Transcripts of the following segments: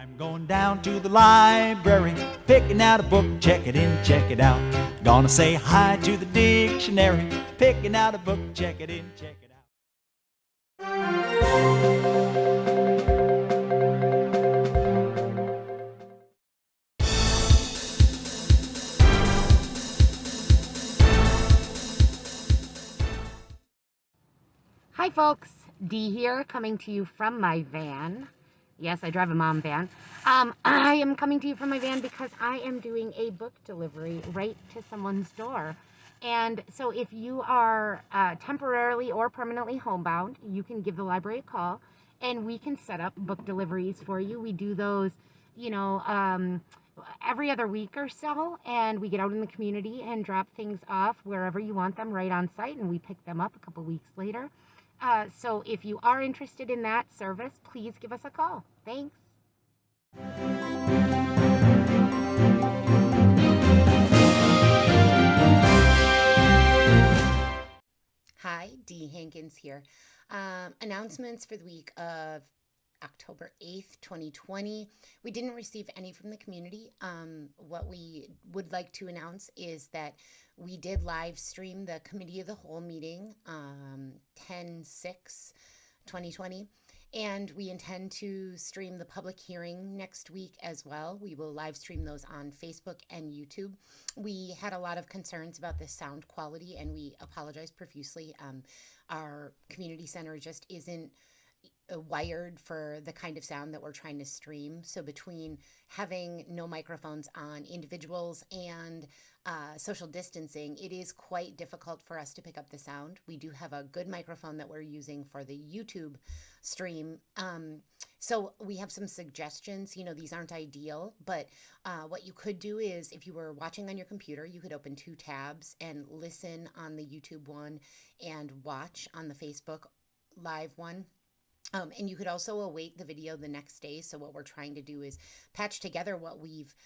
I'm going down to the library, picking out a book, check it in, check it out. Gonna say hi to the dictionary, picking out a book, check it in, check it out. Hi folks, Dee here, coming to you from my van. Yes, I drive a mom van. I am coming to you from my van because I am doing a book delivery right to someone's door. And so if you are temporarily or permanently homebound, you can give the library a call and we can set up book deliveries for you. We do those, every other week or so, and we get out in the community and drop things off wherever you want them right on site, and we pick them up a couple weeks later. So if you are interested in that service, please give us a call. Thanks. Hi, Dee Hankins here. Announcements for the week of October 8th, 2020. We didn't receive any from the community. What we would like to announce is that we did live stream the Committee of the Whole meeting 10/6/2020, and we intend to stream the public hearing next week as well. We will live stream those on Facebook and YouTube. We had a lot of concerns about the sound quality, and we apologize profusely. Our community center just isn't wired for the kind of sound that we're trying to stream. So between having no microphones on individuals and social distancing, it is quite difficult for us to pick up the sound. We do have a good microphone that we're using for the YouTube stream. So we have some suggestions. These aren't ideal, but what you could do is, if you were watching on your computer, you could open 2 tabs and listen on the YouTube one and watch on the Facebook live one. And you could also await the video the next day. So what we're trying to do is patch together what we've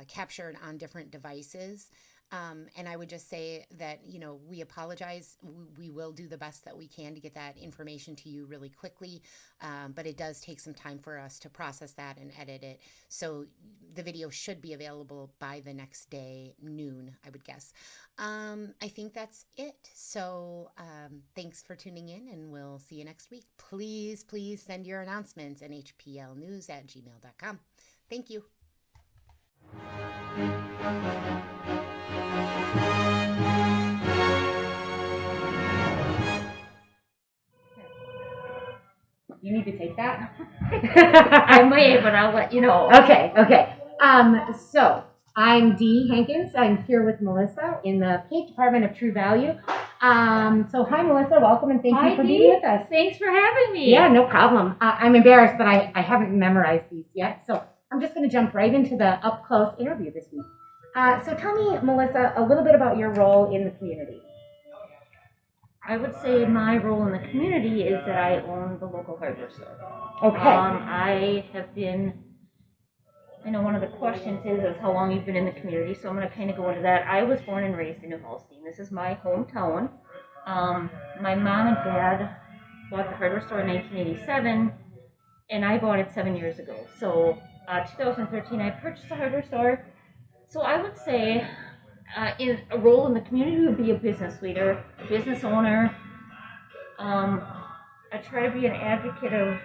captured on different devices. And I would just say that, we apologize. We will do the best that we can to get that information to you really quickly. But it does take some time for us to process that and edit it. So the video should be available by the next day, noon, I would guess. I think that's it. So thanks for tuning in, and we'll see you next week. Please send your announcements at hplnews@gmail.com. Thank you. You need to take that? I may, but I'll let you know. Okay. So I'm Dee Hankins. I'm here with Melissa in the Paint Department of True Value. So hi, Melissa. Welcome, and thank you for being with us. Thanks for having me. Yeah, no problem. I'm embarrassed that I haven't memorized these yet, so I'm just going to jump right into the up-close interview this week. So tell me, Melissa, a little bit about your role in the community. I would say my role in the community is that I own the local hardware store. Okay. I have been, one of the questions is how long you've been in the community, so I'm going to kind of go into that. I was born and raised in New Holstein. This is my hometown. My mom and dad bought the hardware store in 1987, and I bought it 7 years ago. So 2013, I purchased a hardware store. So I would say in a role in the community would be a business leader, a business owner. I try to be an advocate of,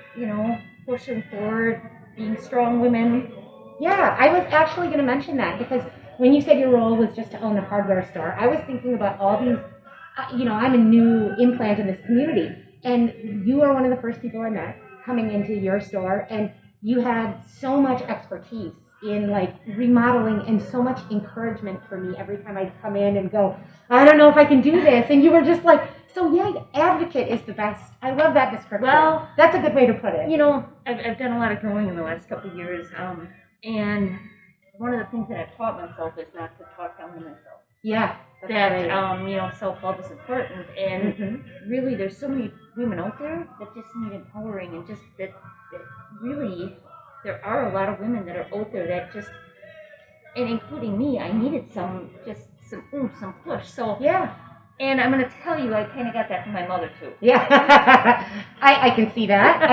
pushing forward, being strong women. Yeah, I was actually going to mention that, because when you said your role was just to own a hardware store, I was thinking about all these, I'm a new implant in this community, and you are one of the first people I met coming into your store, and you had so much expertise in remodeling and so much encouragement for me every time I'd come in and go, I don't know if I can do this. And you were just so yeah, advocate is the best. I love that description. Well, that's a good way to put it. I've done a lot of growing in the last couple of years. And one of the things that I've taught myself is not to talk down to myself. Yeah. That, self-love is important. And really, there's so many women out there that just need empowering, and just that really, there are a lot of women that are out there that just, and including me, I needed some oomph, some push. So yeah. And I'm going to tell you, I kind of got that from my mother too. Yeah. I can see that.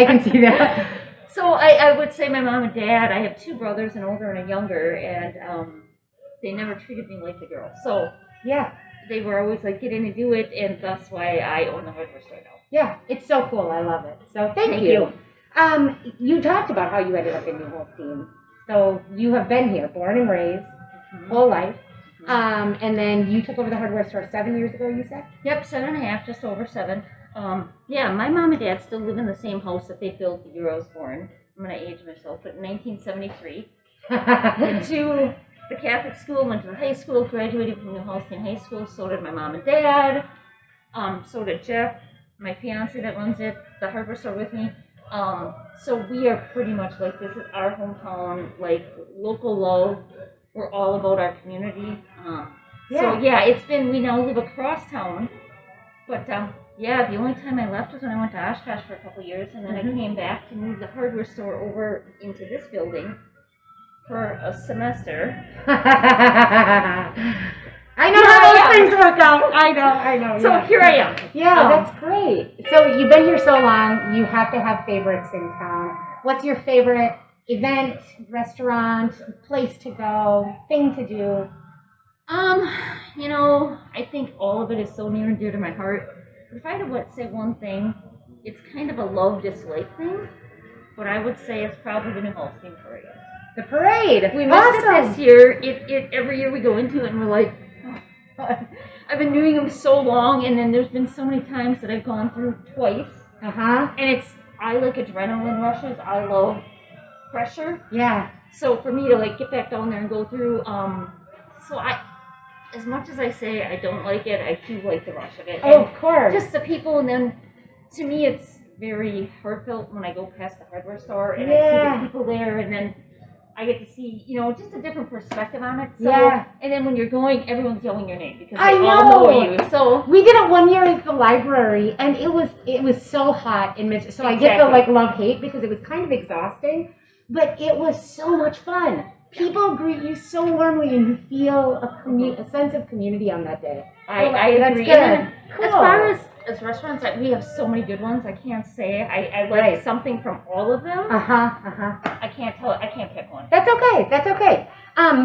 So I would say my mom and dad, I have two brothers, an older and a younger, and they never treated me like the girl. So Yeah. they were always like, get in and do it, and that's why I own the hardware store now. Yeah, it's so cool. I love it. So thank you. You talked about how you ended up in New Holstein. So you have been here, born and raised, whole life. And then you took over the hardware store 7 years ago, you said? Yep, 7.5, just over 7. Yeah, my mom and dad still live in the same house that they built the year I was born. I'm going to age myself, but in 1973. Went to the Catholic school, went to the high school, graduated from New Holstein High School. So did my mom and dad. So did Jeff, my fiance that runs it, the hardware store with me. So we are pretty much like, this is our hometown, like local love. We're all about our community. So yeah, it's been, we now live across town. But yeah, the only time I left was when I went to Oshkosh for a couple years, and then I came back to move the hardware store over into this building for a semester. I know how those things work out. I know. So here I am. Yeah, that's great. So you've been here so long, you have to have favorites in town. What's your favorite event, restaurant, place to go, thing to do? You know, I think all of it is so near and dear to my heart. But if I had to say one thing, it's kind of a love-dislike thing, but I would say it's probably the New Holstein Parade. The parade. We missed it this year. Every year we go into it and we're like, oh, I've been doing them so long, and then there's been so many times that I've gone through twice. And I like adrenaline rushes. I love pressure. Yeah. So for me to like get back down there and go through, so as much as I say I don't like it, I do like the rush of it. Oh, of course. Just the people, and then to me it's very heartfelt when I go past the hardware store and I see the people there, and then I get to see, you know, just a different perspective on it. So, and then when you're going, everyone's yelling your name because they all know you. So we did it one year at the library, and it was so hot and miserable. So I get the like love-hate because it was kind of exhausting, but it was so much fun. People greet you so warmly, and you feel a sense of community on that day. I agree. That's good. Cool. As far as restaurants, we have so many good ones. I can't say I like something from all of them. I can't pick one. That's okay.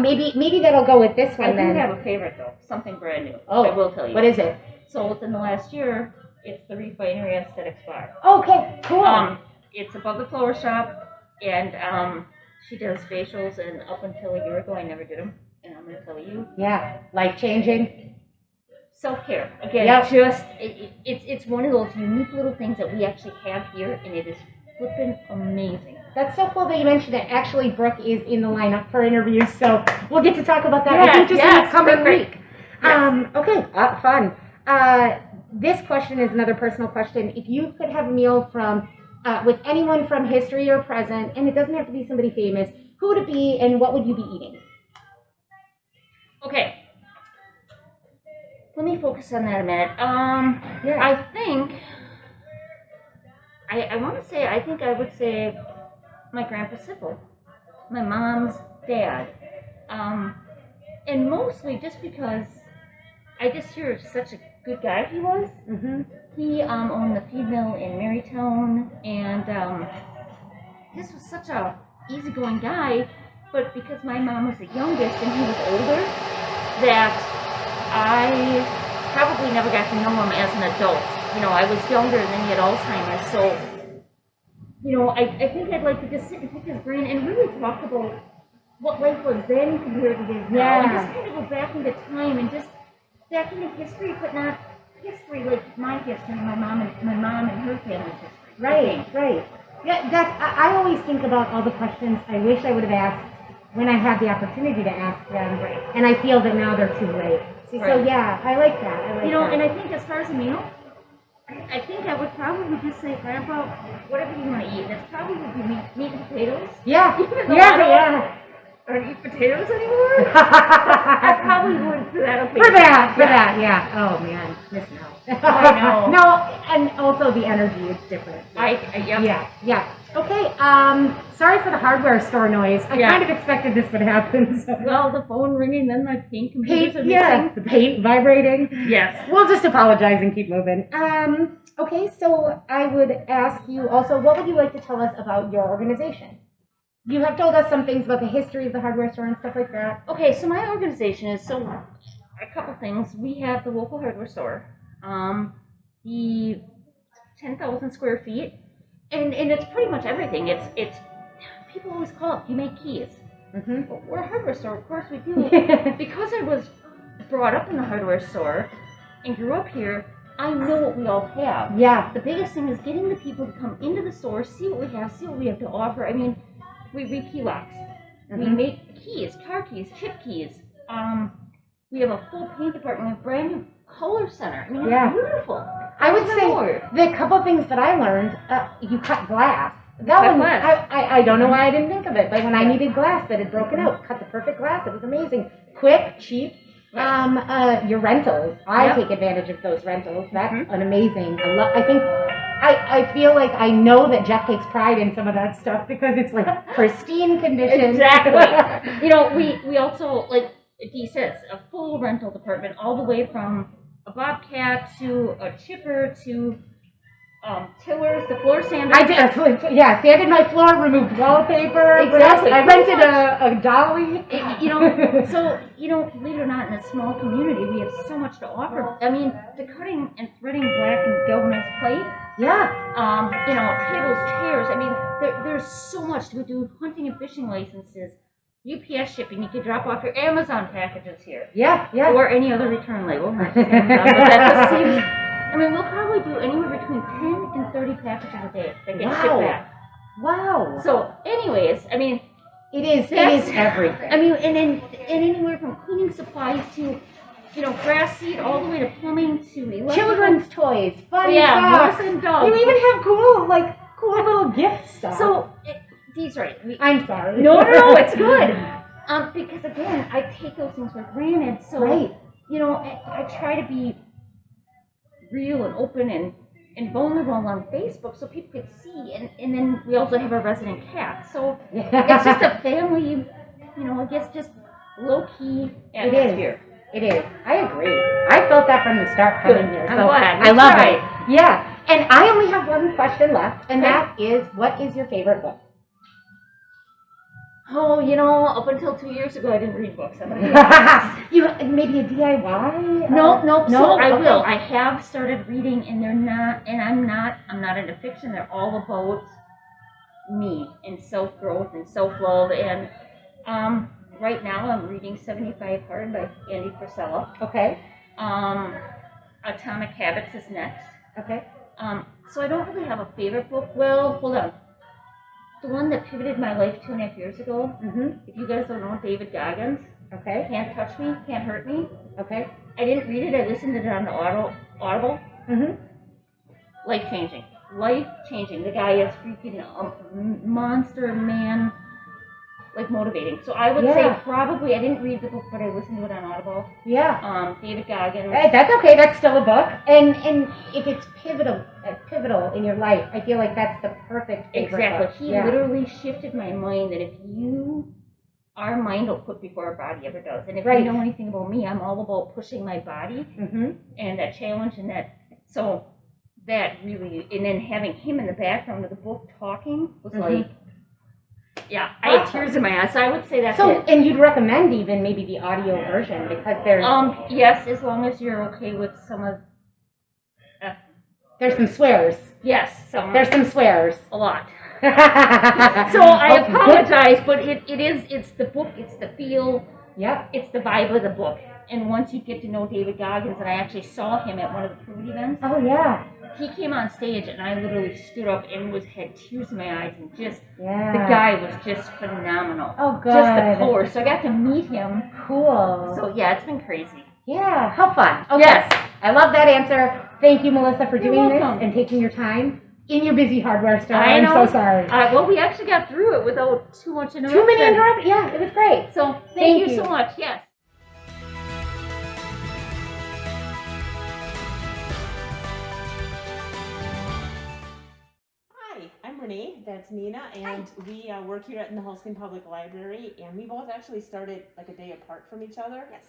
Maybe that'll go with this one. I do have a favorite though. Something brand new. Oh, I will tell you. What is it? So within the last year, it's the Refinery Aesthetics Bar. Okay, cool. It's above the flower shop, and she does facials, and up until a year ago, I never did them, and I'm gonna tell you. Yeah, life-changing. Self-care. Again, just, it's one of those unique little things that we actually have here, and it is flippin' amazing. That's so cool that you mentioned it. Actually, Brooke is in the lineup for interviews, so we'll get to talk about that. I think just in the coming week. Okay, fun. This question is another personal question. If you could have a meal from with anyone from history or present, and it doesn't have to be somebody famous, who would it be, and what would you be eating? Okay. Let me focus on that a minute. I think I want to say, I think I would say my Grandpa Sipple, my mom's dad, and mostly just because I just hear such a good guy he was. He owned the feed mill in Marytown, and this was such a easygoing guy, but because my mom was the youngest and he was older, that I probably never got to know him as an adult. You know, I was younger and then he had Alzheimer's, so, you know, I think I'd like to just sit and pick his brain and really talk about what life was then compared to this now. And just kind of go back into time and just back into history, but not history like my history, my mom and her family's history. Right. Yeah, I always think about all the questions I wish I would have asked when I had the opportunity to ask them, and I feel that now they're too late. So yeah, I like that. And I think as far as a meal, I think I would probably just say, Grandpa, whatever you want to eat. That's probably would be meat and potatoes. Yeah. I don't eat potatoes anymore. I probably would for that occasion. For that, yeah. Oh man, missing out. I know. No, and also the energy is different. Yep. Yeah. Okay. Sorry for the hardware store noise. I kind of expected this would happen. So. Well, the phone ringing, then my paint computers are Yeah, the paint vibrating. Yes. We'll just apologize and keep moving. Okay, so I would ask you also, what would you like to tell us about your organization? You have told us some things about the history of the hardware store and stuff like that. Okay, so my organization is a couple things. We have the local hardware store, the 10,000 square feet, and it's pretty much everything. It's people always call up. You make keys. Mm-hmm. Well, we're a hardware store, of course we do. Because I was brought up in the hardware store and grew up here, I know what we all have. Yeah. The biggest thing is getting the people to come into the store, see what we have, see what we have to offer. I mean, we read key locks. We make keys, car keys, chip keys. We have a full paint department. We have a brand new color center. I mean, it's beautiful. I would say the couple things that I learned, you cut glass. I don't know why I didn't think of it, but when I needed glass that had broken out, cut the perfect glass. It was amazing. Quick, cheap. Your rentals. I take advantage of those rentals. That's an amazing. I feel like I know that Jeff takes pride in some of that stuff because it's like pristine condition. Exactly. We also, like Dee says, a full rental department all the way from a bobcat to a chipper to tillers, the floor sanders. I did, sanded my floor, removed wallpaper. Exactly. I rented a dolly. Believe it or not, in a small community, we have so much to offer. I mean, the cutting and threading black and galvanized pipe. Yeah. Tables, chairs. I mean, there's so much. We do hunting and fishing licenses, UPS shipping. You can drop off your Amazon packages here. Yeah. Or any other return label, not just Amazon, but that just seems. I mean, we'll probably do anywhere between 10 and 30 packages a day that get shipped back. Wow. So, anyways, I mean, it is everything. I mean, and anywhere from cleaning supplies to, grass seed, all the way to plumbing to electrical. Children's toys, fun stuff. stuff. And dogs. You even have cool little gift stuff. So, Dee's right. I'm sorry. No, it's good. Because again, I take those things for granted. So, I try to be real and open and vulnerable on Facebook so people could see, and then we also have a resident cat, so it's just a family, I guess just low-key atmosphere. It is. I agree. I felt that from the start coming here, so I'm glad. I love it. Yeah, and I only have one question left, and that is, what is your favorite book? Oh, up until 2 years ago, I didn't read books. You maybe a DIY? No. So I will. I have started reading, and they're not. And I'm not into fiction. They're all about me and self-growth and self-love. And right now, I'm reading 75 Hard by Andy Frisella. Okay. Atomic Habits is next. Okay. So I don't really have a favorite book. Well, hold on. The one that pivoted my life 2.5 years ago, if you guys don't know, David Goggins. Okay. Can't Touch Me, Can't Hurt Me. Okay. I didn't read it. I listened to it on the Audible. Life-changing. Life-changing. The guy is freaking a monster man, motivating. So I would say probably, I didn't read the book, but I listened to it on Audible. Yeah. David Goggins. That's okay. That's still a book. And if it's pivotal in your life, I feel like that's the perfect favorite book. He literally shifted my mind that our mind will put before our body ever does. And if you know anything about me, I'm all about pushing my body and that challenge and that. So that really, and then having him in the background of the book talking was I had tears in my eyes. So I would say that's it. And you'd recommend even maybe the audio version because there's yes, as long as you're okay with some of there's some swears. Yes, there's some swears. A lot. So I apologize, but it's the book, it's the feel, it's the vibe of the book. And once you get to know David Goggins, and I actually saw him at one of the Pruitt events. Oh yeah. He came on stage, and I literally stood up and had tears in my eyes, and the guy was just phenomenal. Oh, good. Just the power. So I got to meet him. Cool. So it's been crazy. Yeah, how fun. Okay. Yes. I love that answer. Thank you, Melissa, for doing this and taking your time. in your busy hardware store. I I'm know. so sorry. Well, we actually got through it without too much interruption. Too many interruptions. Yeah, it was great. So thank Thank you you. so much. Yes. Hi, I'm Renee, that's Nina, and we work here in the Holstein Public Library, and we both actually started like a day apart from each other. Yes.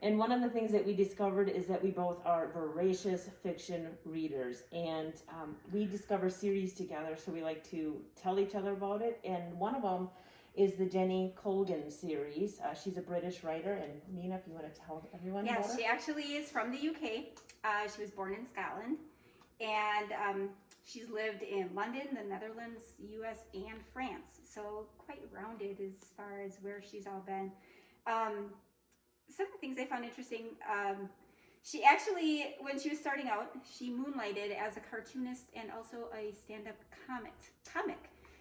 And one of the things that we discovered is that we both are voracious fiction readers, and we discover series together, so we like to tell each other about it. And one of them is the Jenny Colgan series. She's a British writer, and Nina, if you want to tell everyone about her. She actually is from the UK. She was born in Scotland, and she's lived in London, the Netherlands, US, and France. So quite rounded as far as where she's all been. Some of the things I found interesting, she actually, when she was starting out, she moonlighted as a cartoonist and also a stand-up comic.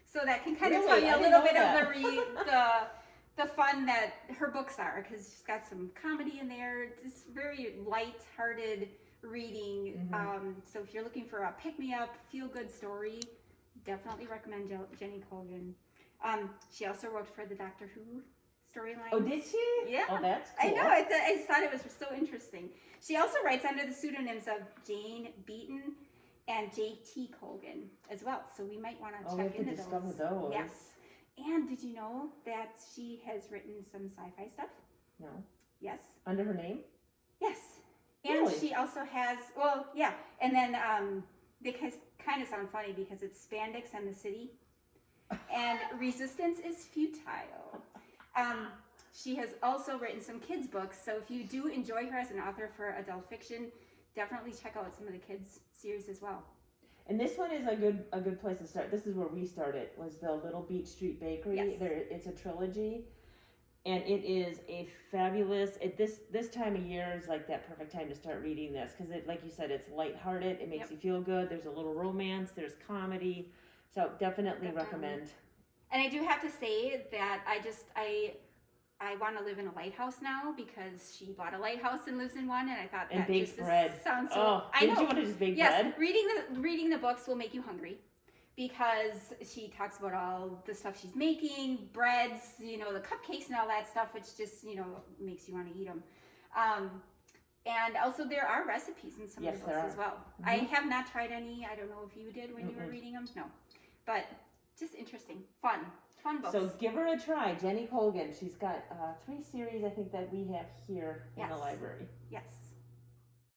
So that can kind of tell you a little bit of the fun that her books are, because she's got some comedy in there. It's very light-hearted reading. So if you're looking for a pick-me-up, feel-good story, definitely recommend Jenny Colgan. She also wrote for the Doctor Who storyline. Oh, did she? Yeah. Oh, that's cool. I know. I just thought it was so interesting. She also writes under the pseudonyms of Jane Beaton and J.T. Colgan as well. So we might want to check into those. Yes. And did you know that she has written some sci-fi stuff? No. Yes. Under her name? Yes. And Really? she also has, and then they kind of sound funny because it's spandex and the city. And resistance is futile. She has also written some kids books, so if you do enjoy her as an author for adult fiction, definitely check out some of the kids series as well. And this one is a good place to start. This is where we started, was the Little Beach Street Bakery. Yes. It's a trilogy, and it is a fabulous. This time of year is like that perfect time to start reading this, because like you said, it's lighthearted. It makes you feel good. There's a little romance. There's comedy. So definitely recommend. And I do have to say that I want to live in a lighthouse now, because she bought a lighthouse and lives in one, and I thought And that bakes just bread. sounds so. Oh, I know. didn't you want to just bake Yes, bread? reading the books will make you hungry, because she talks about all the stuff she's making, breads, the cupcakes and all that stuff, which just makes you want to eat them. And also there are recipes in some of the books as well. Mm-hmm. I have not tried any. I don't know if you did when you were reading them. No, but just interesting, fun books. So give her a try, Jenny Colgan. She's got 3 series, I think, that we have here in the library. Yes.